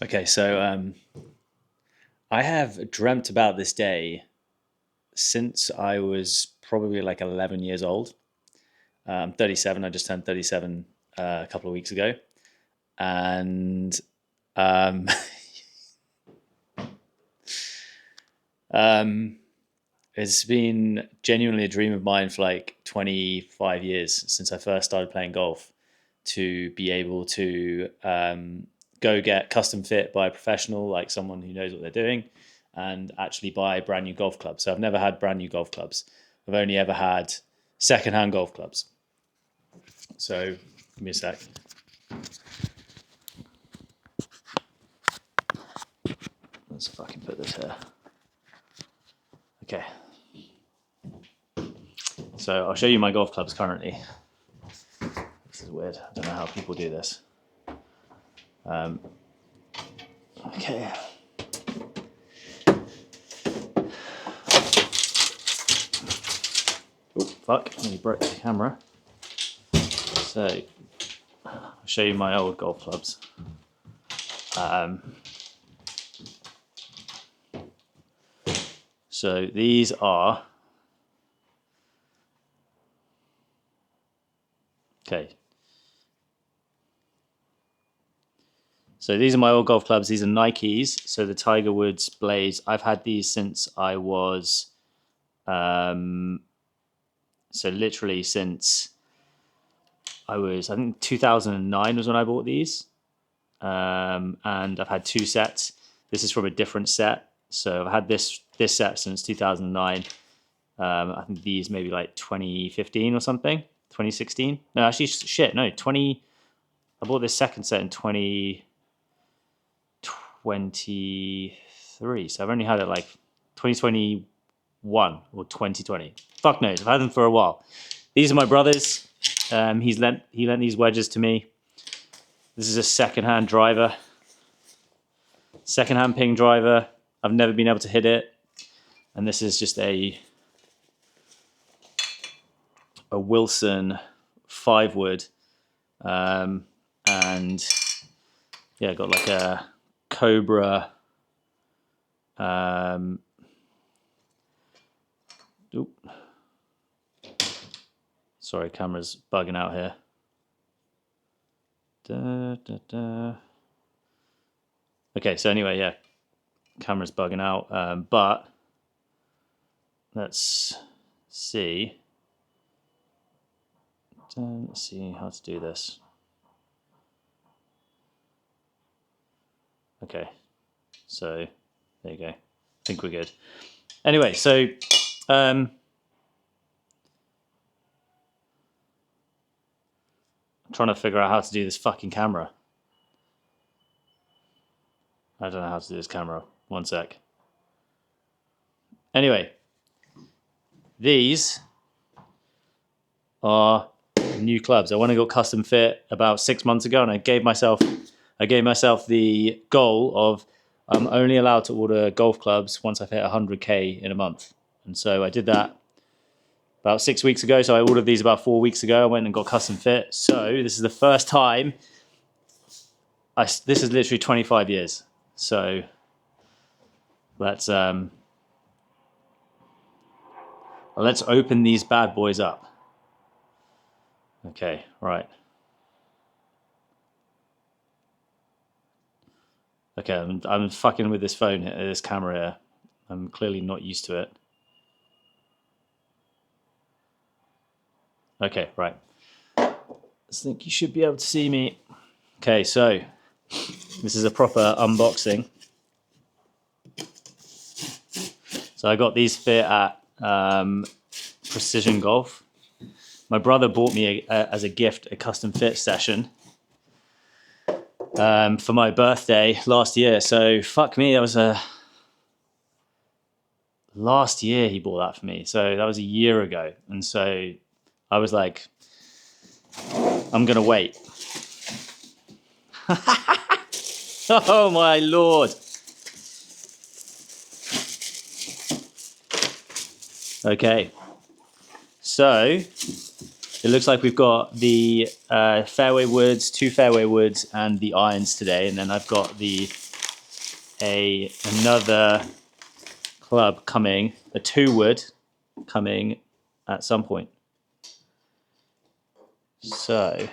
Okay, so I have dreamt about this day since I was probably like 11 years old. I'm 37. I just turned 37 a couple of weeks ago, and um, um, it's been genuinely a dream of mine for like 25 years since I first started playing golf to be able to go get custom fit by a professional, like someone who knows what they're doing, and actually buy brand new golf clubs. So I've never had brand new golf clubs. I've only ever had secondhand golf clubs. So give me a sec. Let's fucking put this here. Okay. So I'll show you my golf clubs currently. This is weird. I don't know how people do this. Okay. Oh, fuck. Nearly broke the camera. So I'll show you my old golf clubs. So these are... Okay. So these are my old golf clubs. These are Nikes. So the Tiger Woods blades. I've had these since I was... so literally since I think 2009 was when I bought these. And I've had two sets. This is from a different set. So I've had this set since 2009. I think these maybe like 2015 or something. 2016. No, actually, shit. No, 20. I bought this second set in 2023. So I've only had it like 2021 or 2020. Fuck knows. I've had them for a while. These are my brother's. He lent these wedges to me. This is a secondhand driver. Secondhand ping driver. I've never been able to hit it. And this is just a Wilson 5-wood. And yeah, got like a Cobra. Sorry, camera's bugging out here. Okay, so anyway, yeah, camera's bugging out. But let's see. Let's see how to do this. Okay, so there you go. I think we're good. Anyway, so I'm trying to figure out how to do this fucking camera. I don't know how to do this camera. One sec. Anyway, these are new clubs. I went and got custom fit about 6 months ago, and I gave myself the goal of I'm only allowed to order golf clubs once I've hit 100K in a month. And so I did that about 6 weeks ago. So I ordered these about 4 weeks ago. I went and got custom fit. So this is the first time. This is literally 25 years. So let's open these bad boys up. Okay, right. Okay, I'm fucking with this phone, this camera here. I'm clearly not used to it. Okay, right. I think you should be able to see me. Okay, so this is a proper unboxing. So I got these fit at Precision Golf. My brother bought me as a gift a custom fit session for my birthday last year. So fuck me, that was last year he bought that for me. So that was a year ago. And so I was like, I'm going to wait. Oh my Lord. Okay. So It looks like we've got the fairway woods, 2 fairway woods, and the irons today. And then I've got another club coming, a 2 wood coming at some point. So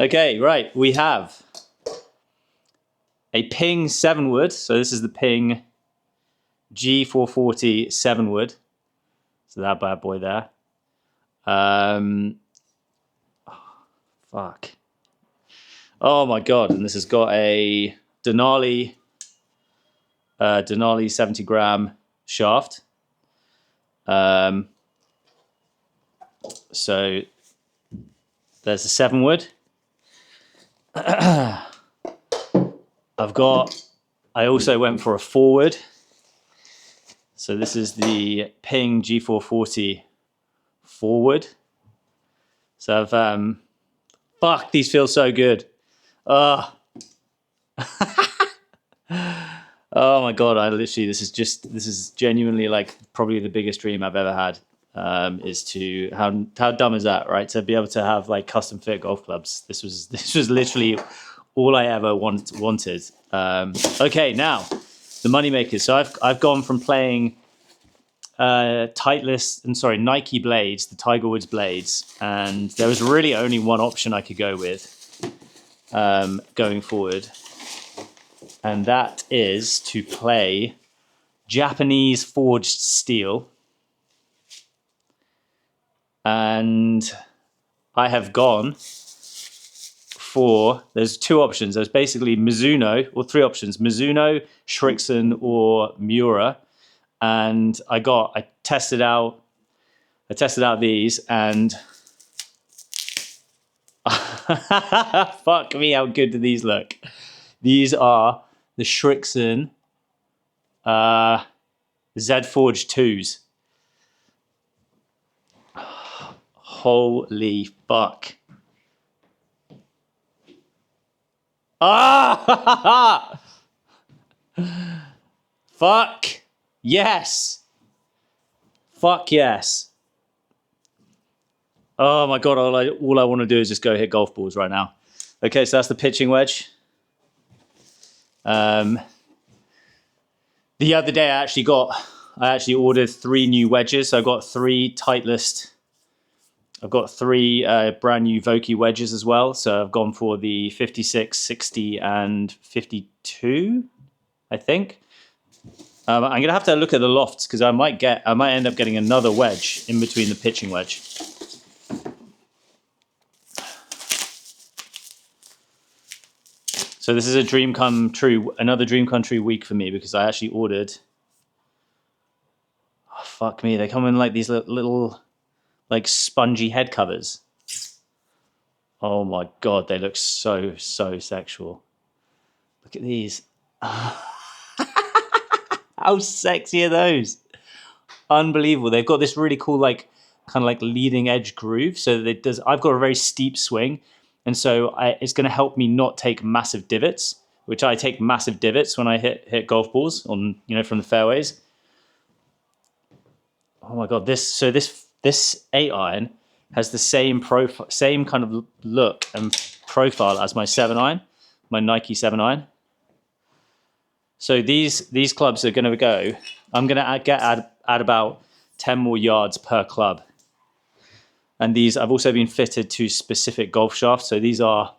okay, right, we have a Ping 7 wood. So this is the Ping G440 7 wood. So that bad boy there. Fuck. Oh my god! And this has got a Denali 70 gram shaft. So there's the 7 wood. I also went for a 4 wood. So this is the Ping G440 4 wood. So I've fuck, these feel so good. Oh my god, this is genuinely like probably the biggest dream I've ever had. Is to how dumb is that, right? To be able to have like custom fit golf clubs. This was literally all I ever wanted. Okay, now the money makers. So I've gone from playing Nike blades, the Tiger Woods blades, and there was really only one option I could go with going forward, and that is to play Japanese forged steel. And I have gone for, there's 2 options. There's basically Mizuno, or 3 options: Mizuno, Srixon, or Miura. And I tested out these, and fuck me, how good do these look? These are the Srixon Z Forge 2s. Holy fuck. Ah! Fuck yes. Fuck yes. Oh my god, all I want to do is just go hit golf balls right now. Okay, so that's the pitching wedge. The other day I actually ordered 3 new wedges. So I got 3 Titleist. I've got 3 brand new Vokey wedges as well. So I've gone for the 56, 60, and 52, I think. I'm going to have to look at the lofts because I might end up getting another wedge in between the pitching wedge. So this is another dream come true week for me, because I actually ordered. Oh, fuck me, they come in like these little like spongy head covers. Oh my god, they look so sexual. Look at these. How sexy are those? Unbelievable. They've got this really cool like kind of like leading edge groove, so that I've got a very steep swing, and so it's going to help me not take massive divots, which I take massive divots when I hit golf balls on, from the fairways. Oh my god, this 8 iron has the same kind of look and profile as my 7 iron, my Nike 7 iron. So these clubs are going to go. I'm going to add about 10 more yards per club. And these I've also been fitted to specific golf shafts. So these are.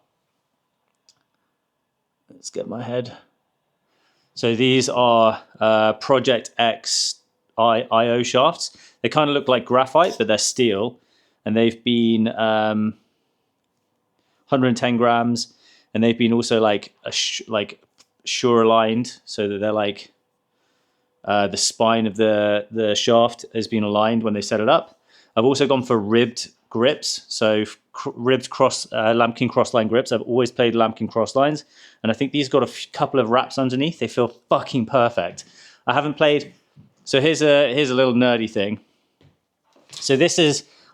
Let's get my head. So these are Project X IO shafts. They kind of look like graphite, but they're steel, and they've been 110 grams, and they've been also like sure aligned, so that they're like the spine of the shaft has been aligned when they set it up. I've also gone for ribbed grips, so ribbed lambkin crossline grips. I've always played lambkin crosslines, and I think these got a couple of wraps underneath. They feel fucking perfect. I haven't played. So here's a little nerdy thing. So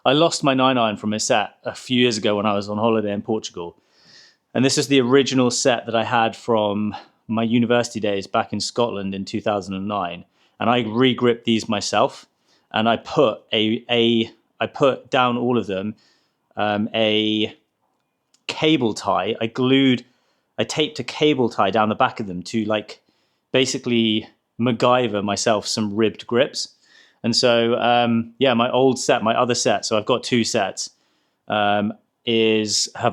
I lost my 9 iron from a set a few years ago when I was on holiday in Portugal. And this is the original set that I had from my university days back in Scotland in 2009, and I re-gripped these myself, and I put I put down all of them a cable tie. I taped a cable tie down the back of them to like basically MacGyver myself some ribbed grips. And so my other set, so I've got two sets, have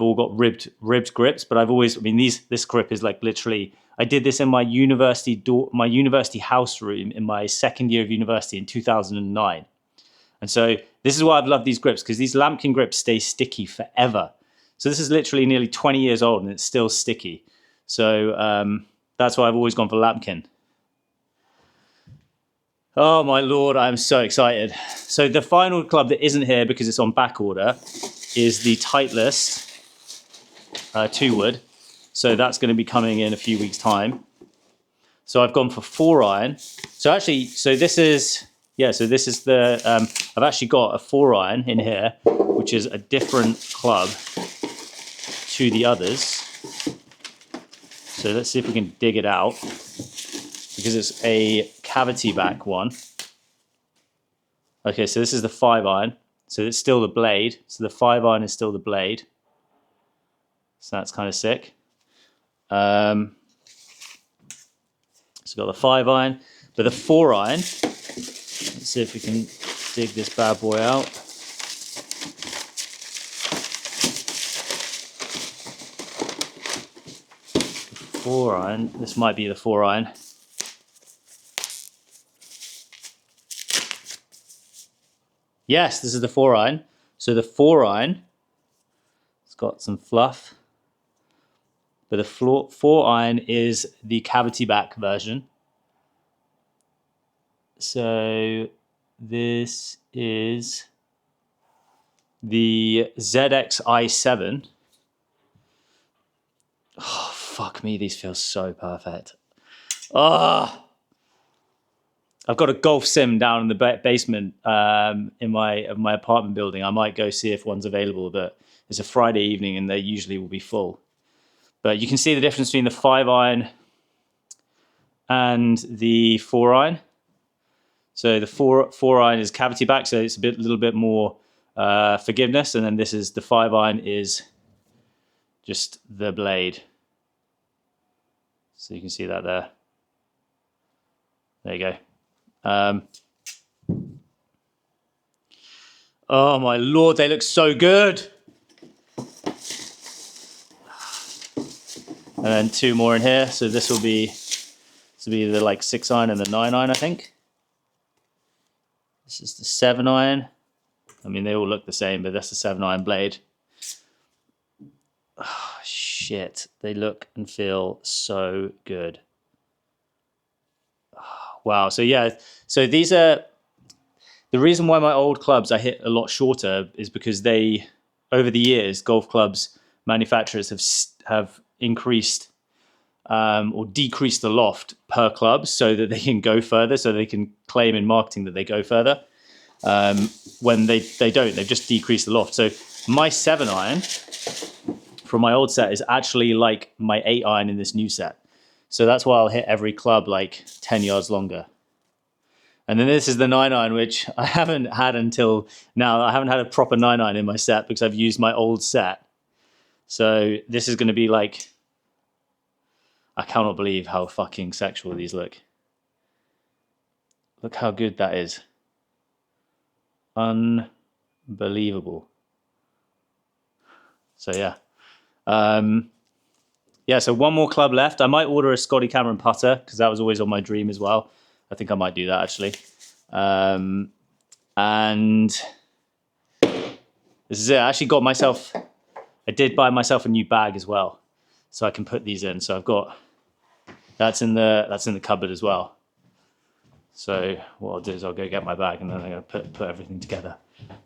all got ribbed grips. But this grip is like literally, I did this in my university house room in my second year of university in 2009. And so this is why I've loved these grips, because these lambkin grips stay sticky forever. So this is literally nearly 20 years old and it's still sticky. So that's why I've always gone for lambkin. Oh my Lord, I'm so excited. So the final club that isn't here because it's on back order is the Titleist 2-wood. So that's going to be coming in a few weeks' time. So I've gone for 4-iron. So this is I've actually got a 4-iron in here, which is a different club to the others. So let's see if we can dig it out, because it's a cavity back one. Okay, so this is the 5-iron. So it's still the blade. So the 5-iron is still the blade. So that's kind of sick. So we've got the 5-iron, but the 4-iron, let's see if we can dig this bad boy out. The 4-iron, this might be the 4-iron. Yes, this is the 4-iron. So the 4-iron, it's got some fluff. But the 4-iron is the cavity back version. So this is the ZXi7. Oh, fuck me, these feel so perfect. Oh, I've got a golf sim down in the basement in my apartment building. I might go see if one's available, but it's a Friday evening and they usually will be full. But you can see the difference between the 5-iron and the 4-iron. So the 4-iron is cavity back, so it's a little bit more forgiveness, and then the 5-iron is just the blade. So you can see that there. There you go. Oh my Lord, they look so good. And then 2 more in here. So this will be the like 6-iron and the 9-iron, I think. This is the 7-iron. I mean, they all look the same, but that's the 7-iron blade. Oh, shit. They look and feel so good. Oh, wow. So yeah. So these are the reason why my old clubs I hit a lot shorter is because over the years, golf clubs manufacturers have increased or decreased the loft per club so that they can go further, so they can claim in marketing that they go further. When they don't, they've just decreased the loft. So my 7-iron from my old set is actually like my 8-iron in this new set. So that's why I'll hit every club like 10 yards longer. And then this is the 9-iron, which I haven't had until now. I haven't had a proper 9-iron in my set because I've used my old set. So this is going to be like, I cannot believe how fucking sexual these look. Look how good that is. Unbelievable. So yeah. So one more club left. I might order a Scotty Cameron putter because that was always on my dream as well. I think I might do that actually. And this is it. I actually I did buy myself a new bag as well, so I can put these in. So I've got that's in the cupboard as well. So what I'll do is I'll go get my bag and then I'm gonna put everything together.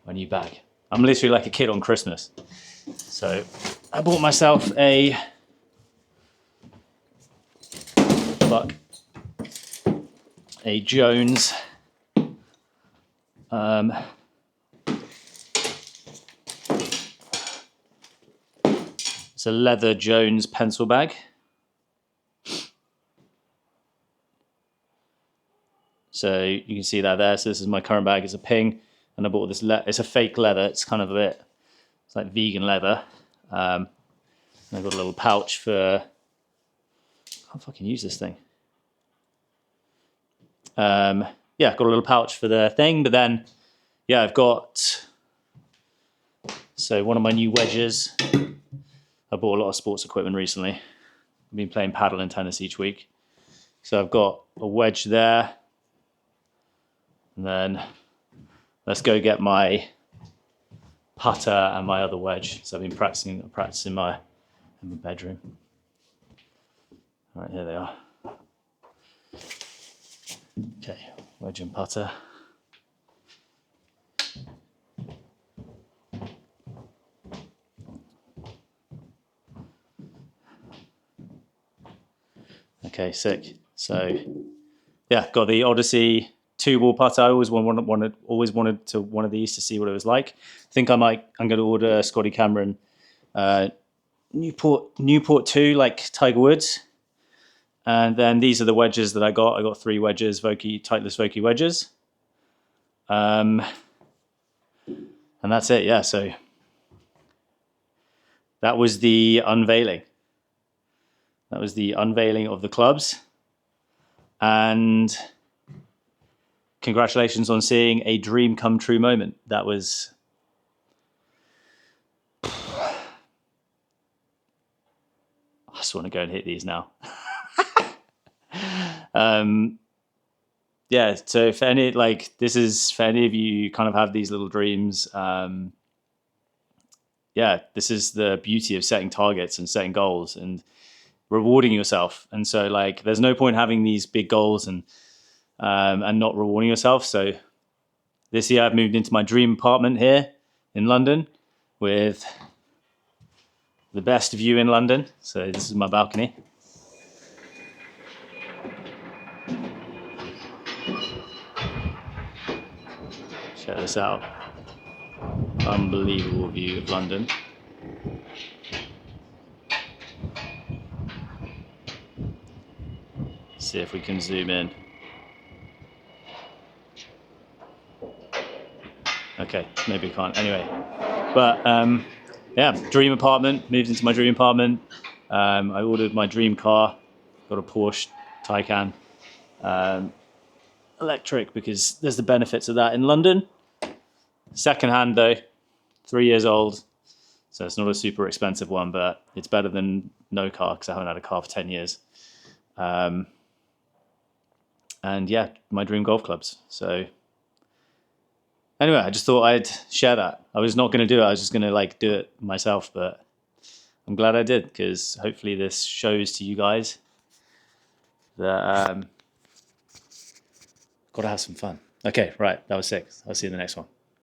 My new bag. I'm literally like a kid on Christmas. So I bought myself a Jones it's a leather Jones pencil bag. So you can see that there. So this is my current bag. It's a Ping, and I bought this. It's a fake leather. It's kind of it's like vegan leather. And I've got a little pouch for. I can't fucking use this thing. Yeah, got a little pouch for the thing, but then, yeah, I've got. So one of my new wedges. I bought a lot of sports equipment recently. I've been playing paddle and tennis each week. So I've got a wedge there. And then let's go get my putter and my other wedge. So I've been practicing in my bedroom. All right, here they are. Okay, wedge and putter. Okay, sick. So, yeah, got the Odyssey 2-ball putter. I always wanted one of these to see what it was like. I think I'm going to order Scotty Cameron Newport 2, like Tiger Woods. And then these are the wedges that I got. I got 3 wedges, Titleist Vokey wedges. And that's it, yeah. So that was the unveiling. That was the unveiling of the clubs. And congratulations on seeing a dream come true moment. That was... I just want to go and hit these now. Yeah, so for any of you kind of have these little dreams, yeah, this is the beauty of setting targets and setting goals and rewarding yourself. And so like there's no point having these big goals and not rewarding yourself. So this year I've moved into my dream apartment here in London with the best view in London. So this is my balcony. Check this out. Unbelievable view of London. See if we can zoom in. Okay, maybe we can't. Anyway, but yeah, dream apartment. Moved into my dream apartment. I ordered my dream car. Got a Porsche Taycan, electric, because there's the benefits of that in London. Second hand though, 3 years old, so it's not a super expensive one, but it's better than no car because I haven't had a car for 10 years. And yeah, my dream golf clubs. So anyway, I just thought I'd share that. I was not going to do it. I was just going to do it myself, but I'm glad I did, because hopefully this shows to you guys that got to have some fun. Okay, right. That was sick. I'll see you in the next one.